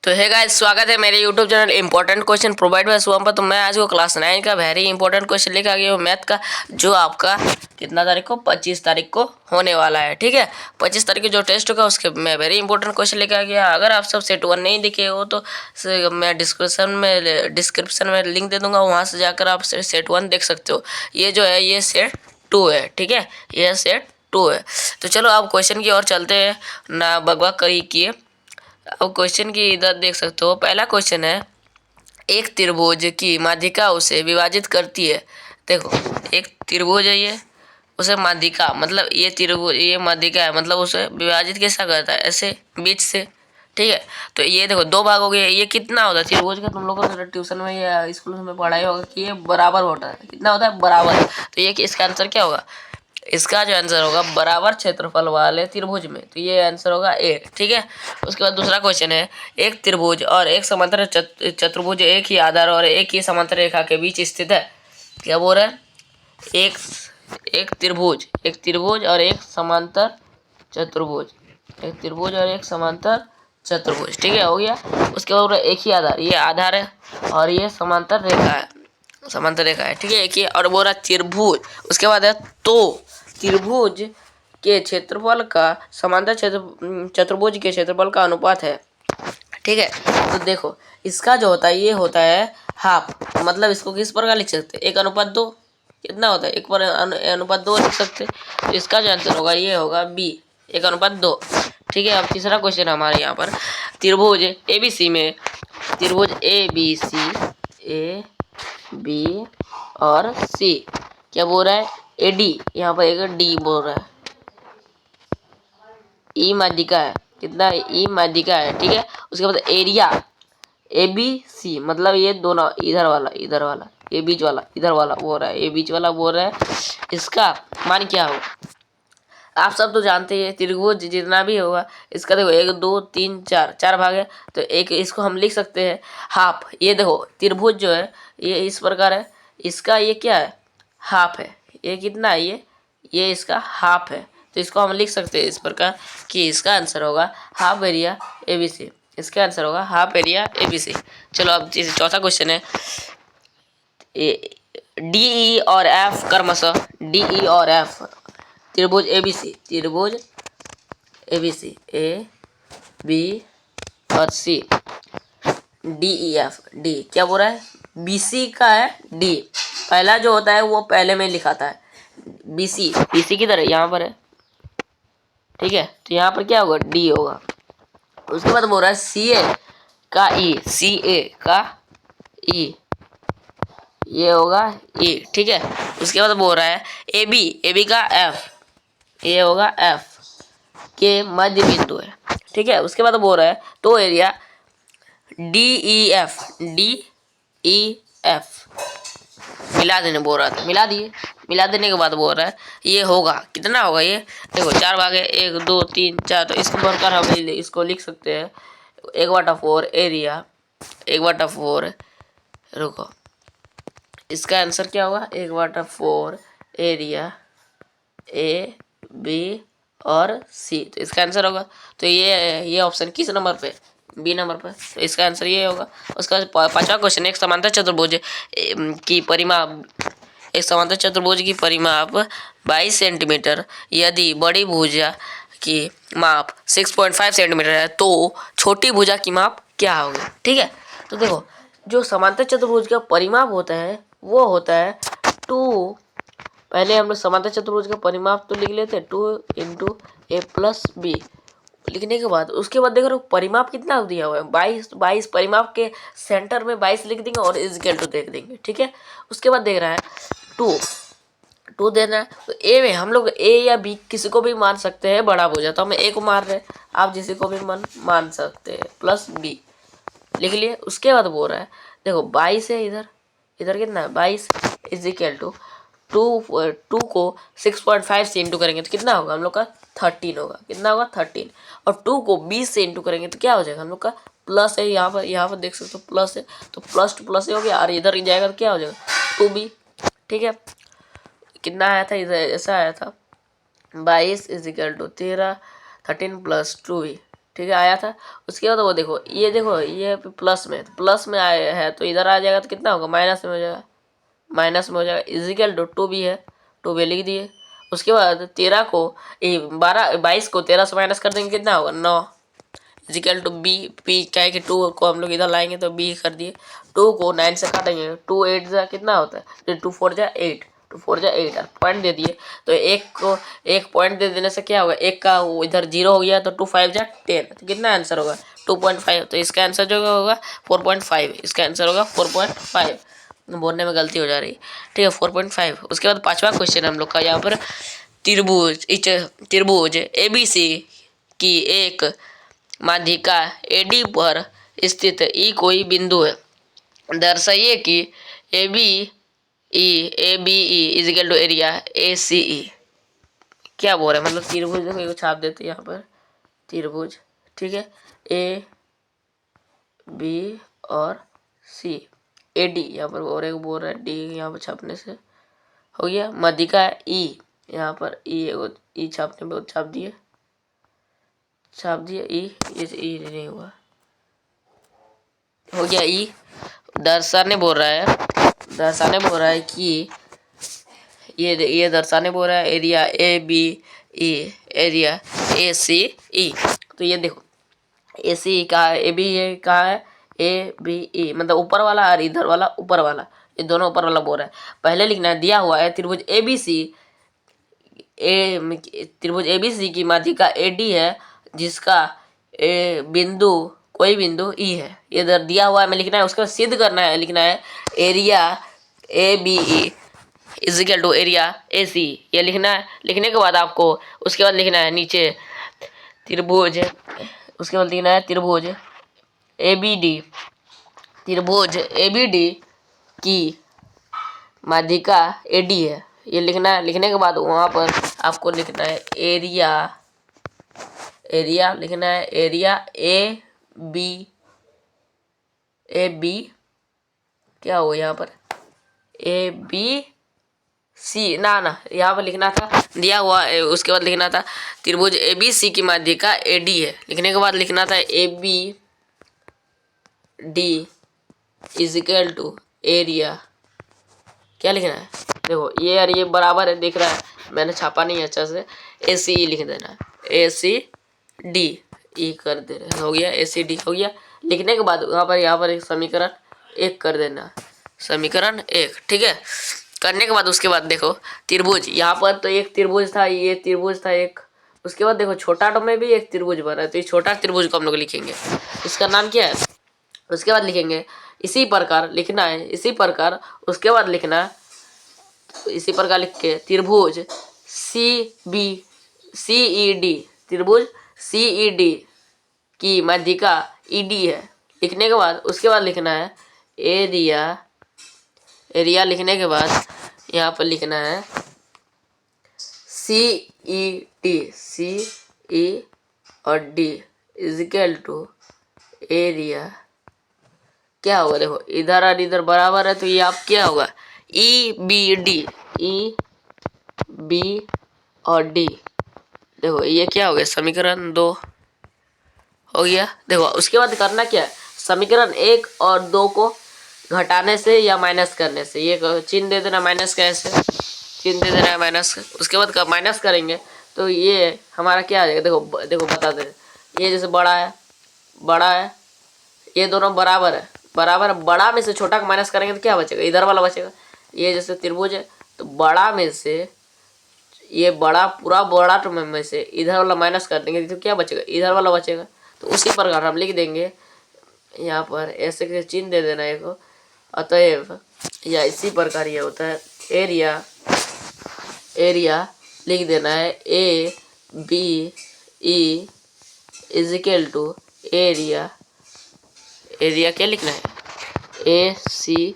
तो है गाइस, स्वागत है मेरे YouTube channel important question provide by Shubham पर। तो मैं आज को क्लास 9 का वेरी इंपॉर्टेंट क्वेश्चन लेकर आ गया हूँ मैथ का, जो आपका कितना तारीख को 25 तारीख को होने वाला है। ठीक है, 25 तारीख को जो टेस्ट होगा उसके मैं वेरी इंपॉर्टेंट क्वेश्चन लेकर आ गया। अगर आप सब सेट 1 नहीं दिखे हो तो मैं डिस्क्रिप्शन में लिंक दे दूंगा, वहाँ से जाकर आप सेट 1 देख सकते हो। ये जो है ये सेट 2 है। ठीक है, ये सेट 2 है। तो चलो आप क्वेश्चन की ओर चलते हैं, ना बकवास करी किए। अब क्वेश्चन की इधर देख सकते हो। पहला क्वेश्चन है, एक त्रिभुज की माध्यिका उसे विभाजित करती है। देखो, एक त्रिभुज है ये, उसे माध्यिका मतलब ये त्रिभुज, ये माध्यिका है मतलब उसे विभाजित कैसा करता है, ऐसे बीच से। ठीक है, तो ये देखो दो भाग हो गए। ये कितना होता है त्रिभुज का, तुम लोगों ने ट्यूशन में या स्कूल में पढ़ाई होगा कि ये बराबर होता है। कितना होता है? बराबर। तो ये इसका आंसर क्या होगा? इसका जो आंसर होगा बराबर क्षेत्रफल वाले त्रिभुज में, तो ये आंसर होगा ए। ठीक है, उसके बाद दूसरा क्वेश्चन है, एक त्रिभुज और एक समांतर चतुर्भुज एक ही आधार और एक ही समांतर रेखा के बीच स्थित है। क्या बोल रहे हैं? एक एक त्रिभुज और एक समांतर चतुर्भुज, एक त्रिभुज और एक समांतर चतुर्भुज। ठीक है, हो गया। उसके बाद एक ही आधार, ये आधार है और ये समांतर रेखा है, समांतर रेखा है। ठीक है, एक ही। और बोल रहा त्रिभुज, उसके बाद है तो त्रिभुज के क्षेत्रफल का समांतर चतुर्भुज के क्षेत्रफल का अनुपात है। ठीक है, तो देखो इसका जो होता है ये होता है हाफ, मतलब इसको किस प्रकार लिख सकते हैं? 1:2। कितना होता है? 1:2 लिख सकते हैं। तो इसका जो आंसर होगा ये होगा बी, 1:2। ठीक है, अब तीसरा क्वेश्चन हमारे यहाँ पर, त्रिभुज एबीसी में, त्रिभुज ए बी और सी, क्या बोल रहा है? एडी, यहाँ पर एक डी बोल रहा है। ई माध्यिका है, कितना है? ई माध्यिका है। ठीक है, उसके बाद एरिया ए बी सी, मतलब ये दोनों, इधर वाला ये बीच वाला, इधर वाला बोल रहा है, ये बीच वाला बोल रहा है। इसका मान क्या होगा? आप सब तो जानते हैं त्रिभुज जितना भी होगा इसका, देखो 1 2 3 4 चार भाग है, तो एक इसको हम लिख सकते हैं हाफ। ये देखो त्रिभुज जो है ये इस प्रकार है, इसका ये क्या है? हाफ है। ये कितना है? ये इसका हाफ है, तो इसको हम लिख सकते हैं इस प्रकार कि इसका आंसर होगा half area A B C. इसका आंसर होगा half area A B C. चलो अब चौथा क्वेश्चन है, डी ई और एफ क्रमशः, डी ई और एफ त्रिभुज एबीसी, त्रिभुज एबीसी ए बी और सी, डी ई एफ, डी क्या बोल रहा है? बीसी का है डी, पहला जो होता है वो पहले में लिखाता है। बीसी, बीसी की तरह यहाँ पर है। ठीक है, तो यहाँ पर क्या होगा? डी होगा। उसके बाद बोल रहा है सी ए का ई, सी ए का ई, ये होगा ई। ठीक है, उसके बाद बोल रहा है ए बी का एफ, ये होगा एफ के मध्य बिंदु है। ठीक है, उसके बाद बोल रहा है तो एरिया डी ई एफ मिला देने बोल रहा था, मिला दिए। मिला देने के बाद बोल रहा है ये होगा, कितना होगा? ये देखो 4 भाग है, 1 2 3 4, तो इसको बढ़कर हम इसको लिख सकते हैं 1/4 एरिया, 1/4, रुको, इसका आंसर क्या होगा? 1/4 एरिया ए बी और सी, तो इसका आंसर होगा। तो ये ऑप्शन किस नंबर पे? बी नंबर पे, तो इसका आंसर ये होगा। उसका पांचवा क्वेश्चन, एक समांतर चतुर्भुज की परिमाप, एक समांतर चतुर्भुज की परिमाप 22 सेंटीमीटर, यदि बड़ी भुजा की माप 6.5 सेंटीमीटर है तो छोटी भुजा की माप क्या होगी? ठीक है, तो देखो जो समांतर चतुर्भुज का परिमाप होता है वो होता है 2, पहले हम लोग समांतर चतुर्भुज का परिमाप तो लिख लेते हैं 2 × a+b। लिखने के बाद उसके बाद देखो परिमाप कितना दिया हुआ है 22 परिमाप के सेंटर में 22 लिख देंगे और इक्वल टू देख देंगे। ठीक है, उसके बाद देख रहा है 2 देना है, तो ए में हम लोग ए या बी किसी को भी मान सकते हैं, बड़ा भुजा तो हम ए को मान रहे हैं, आप जिसी को भी मान सकते हैं, +b लिख लिए। उसके बाद बोल रहा है देखो 22 है, इधर कितना है? 22 इक्वल टू 2 को 6.5 से इंटू करेंगे तो कितना होगा? हम लोग का 13 होगा। कितना होगा? 13। और 2 को 20 से इंटू करेंगे तो क्या हो जाएगा? हम लोग का प्लस है, यहाँ पर देख सकते हो प्लस है, तो प्लस टू प्लस हो गया, और इधर जाएगा तो क्या हो जाएगा? 2b। ठीक है, कितना आया था? इधर ऐसा आया था 22 इक्वल टू 13 + 2b। ठीक है, आया था। उसके बाद वो देखो ये प्लस में, तो प्लस में आया है तो इधर आ जाएगा तो कितना होगा, माइनस में हो जाएगा, माइनस में हो जाएगा। इजिकल टू भी है, 2 भी लिख दिए। उसके बाद 13 को 22 को 13 से माइनस कर देंगे, कितना होगा 9। इजिकल टू बी, पी क्या है कि 2 को हम लोग इधर लाएंगे तो बी कर दिए। 2 को 9 से काटेंगे, 2 8 जा कितना होता है, 2 4 जा 8, 2 4 जा 8 और पॉइंट दे दिए। तो एक को एक पॉइंट दे देने से क्या होगा, एक का वो इधर 0 हो गया तो 2 5 जा 10, तो कितना आंसर होगा 2.5। तो इसका आंसर जो होगा 4.5, इसका आंसर होगा 4.5। बोलने में गलती हो जा रही, ठीक है 4.5। उसके बाद 5वां क्वेश्चन हम लोग का यहाँ पर, त्रिभुज ABC की एक माध्यिका AD पर स्थित ई कोई बिंदु है, दर्शाइए कि ABE is equal to area ACE। क्या बोल रहे हैं, मतलब त्रिभुज देखो एक छाप देते हैं यहाँ पर, त्रिभुज, ठीक है AB और C, AD यहाँ पर, और एक बोल रहा है D यहाँ पर छापने से हो गया। माध्यिका E, यहाँ पर ई छापने पे छाप दिए ई नहीं हुआ, हो गया ई। दर्शाने बोल रहा है कि ये दर्शाने बोल रहा है एरिया ABE, एरिया ACE। तो ये देखो AC कहाँ है, AB ये कहाँ है, ABE मतलब ऊपर वाला और इधर वाला ऊपर वाला, ये दोनों ऊपर वाला बोल रहा है। पहले लिखना है, दिया हुआ है त्रिभुज ABC की माध्यिका AD है, जिसका बिंदु कोई बिंदु E है, ये इधर दिया हुआ है हमें लिखना है। उसके बाद सिद्ध करना है, लिखना है area ABE is equal to area AC, ये लिखना है। लिखने के बाद आपको उसके बाद लिखना है नीचे त्रिभुज, उसके बाद लिखना है त्रिभुज ABD की माध्यिका AD है, ये लिखना है। लिखने के बाद वहाँ पर आपको लिखना है एरिया लिखना है, एरिया AB क्या हो यहाँ पर ABC ना यहाँ पर लिखना था, दिया हुआ उसके बाद लिखना था त्रिभुज ABC की माध्यिका AD है। लिखने के बाद लिखना था ABD इजिकल टू एरिया, क्या लिखना है, देखो ये यार ये बराबर है, दिख रहा है मैंने छापा नहीं अच्छा से, ACE लिख देना है, ACD कर दे रहे, हो गया ACD हो गया। लिखने के बाद यहाँ पर एक समीकरण 1 कर देना, समीकरण 1, ठीक है। करने के बाद उसके बाद देखो त्रिभुज, यहाँ पर तो एक त्रिभुज था, ये त्रिभुज था एक। उसके बाद देखो छोटा टो में भी एक त्रिभुज बना है, तो ये छोटा त्रिभुज को हम लोग लिखेंगे, इसका नाम क्या है। उसके बाद लिखेंगे इसी प्रकार लिखना है, इसी प्रकार उसके बाद लिखना है, इसी प्रकार लिख के त्रिभुज CED, त्रिभुज CED की माध्यिका ED है। लिखने के बाद उसके बाद लिखना है एरिया लिखने के बाद यहाँ पर लिखना है CE और D इजिकल टू एरिया, क्या होगा देखो इधर और इधर बराबर है, तो ये आप क्या होगा EB और D, देखो ये क्या हो गया समीकरण 2 हो गया। देखो उसके बाद करना क्या है, समीकरण 1 और 2 को घटाने से या माइनस करने से, ये चिन्ह दे देना माइनस का, ऐसे चिन्ह दे देना है माइनस का। उसके बाद माइनस करेंगे तो ये हमारा क्या आ जाएगा, देखो बता दे, ये जैसे बड़ा है, ये दोनों बराबर है, बड़ा में से छोटा का माइनस करेंगे तो क्या बचेगा, इधर वाला बचेगा। ये जैसे त्रिभुज है तो बड़ा में से ये पूरा बड़ा में से इधर वाला माइनस कर देंगे तो क्या बचेगा, इधर वाला बचेगा। तो उसी प्रकार हम लिख देंगे यहाँ पर ऐसे के चिन्ह दे देना एक, अतएव या इसी प्रकार ये होता है एरिया लिख देना है ABE इजिकल टू एरिया क्या लिखना है ACE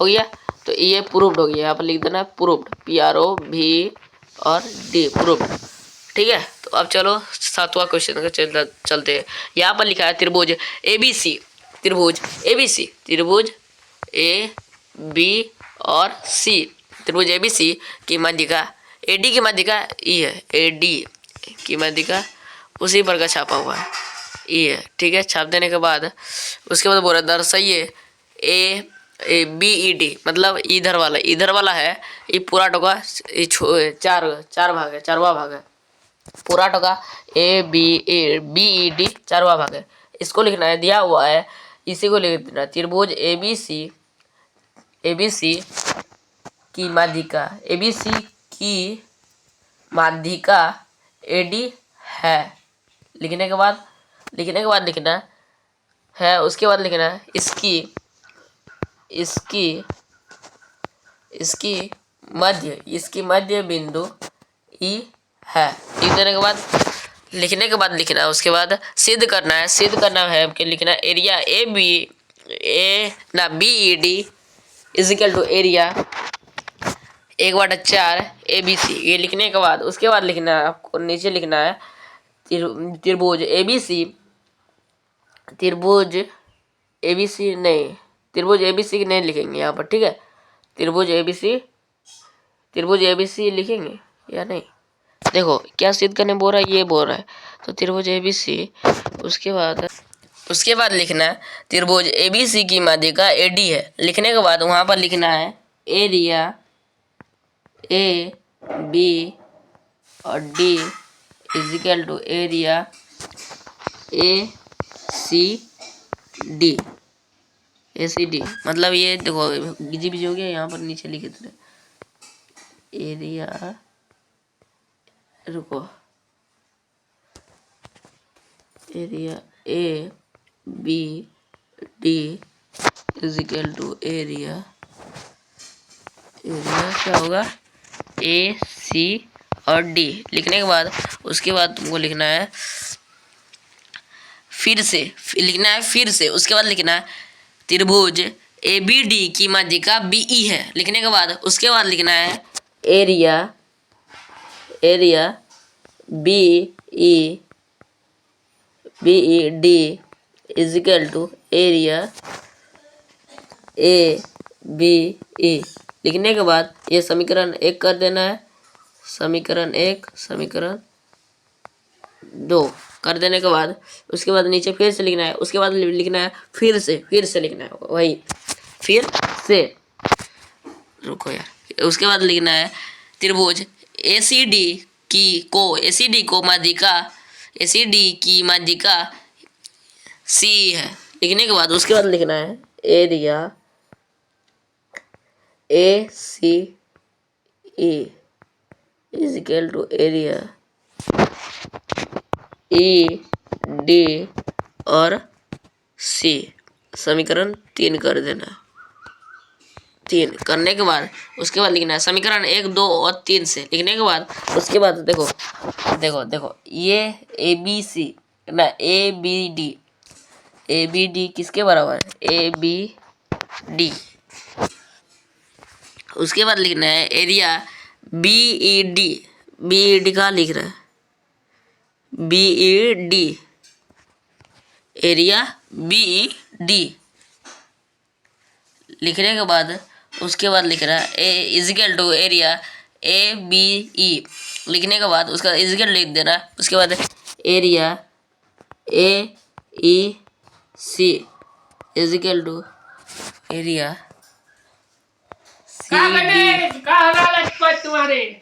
हो गया। तो ये प्रूव्ड हो गया, यहाँ पर लिख देना है प्रूव्ड, PROV और D प्रूव्ड, ठीक है। तो अब चलो 7वां क्वेश्चन का चलते हैं। यहाँ पर लिखा है त्रिभुज ABC, त्रिभुज AB और C, त्रिभुज ABC की माध्यिका AD की माध्यिका E है, AD की माध्यिका उसी पर का छापा हुआ है, ये है, ठीक है। छाप देने के बाद उसके बाद बोल रहा दर्शाइए ABED, मतलब इधर वाला है, ये पूरा टोका, ये चार भाग है, चारवा भाग है, पूरा टोका ABED चारवा भाग है। इसको लिखना है, दिया हुआ है, इसी को लिख देना। त्रिभुज ABC की माध्यिका AD है। लिखने के बाद लिखना है, उसके बाद लिखना है इसकी मध्य बिंदु E है। लिख देने के बाद लिखना है, उसके बाद सिद्ध करना है कि लिखना area BED is equal to area 1/4 ABC। ये लिखने के बाद उसके बाद लिखना है, आपको नीचे लिखना है त्रिभुज ABC नहीं लिखेंगे यहाँ पर, ठीक है। त्रिभुज ABC लिखेंगे या नहीं, देखो क्या सिद्ध करने बोल रहा है, ये बोल रहा है। तो त्रिभुज ABC, उसके बाद लिखना है त्रिभुज ABC की माध्यिका AD है। लिखने के बाद वहाँ पर लिखना है एरिया AB और D is equal to area ACD। मतलब ये देखो गिजी हो गया, यहाँ पर नीचे लिखे थे एरिया, रुको, area ABD is equal to area क्या होगा AC और D। लिखने के बाद उसके बाद तुमको लिखना है फिर से उसके बाद लिखना है त्रिभुज ABD की माध्यिका BE है। लिखने के बाद उसके बाद लिखना है area BED is equal to area ABE। लिखने के बाद ये समीकरण 1 कर देना है, समीकरण 1 समीकरण 2 कर देने के बाद उसके बाद नीचे फिर से लिखना है, उसके बाद लिखना है फिर से लिखना है वही फिर से, रुको यार, उसके बाद लिखना है त्रिभुज ACD की माध्यिका C है। लिखने के बाद उसके बाद लिखना है area ACE is equal to area ED और C, समीकरण 3 कर देना। 3 करने के बाद उसके बाद लिखना है समीकरण 1, 2 और 3 से। लिखने के बाद उसके बाद देखो ये ABC ना ABD किसके बराबर है, ABD। उसके बाद लिखना है एरिया BED कहाँ लिख रहा है, BED, एरिया BED। लिखने के बाद उसके बाद लिख रहा है A is equal to area ABE। लिखने के बाद उसका इज इक्वल लिख देना, उसके बाद area AEC is equal to area CD।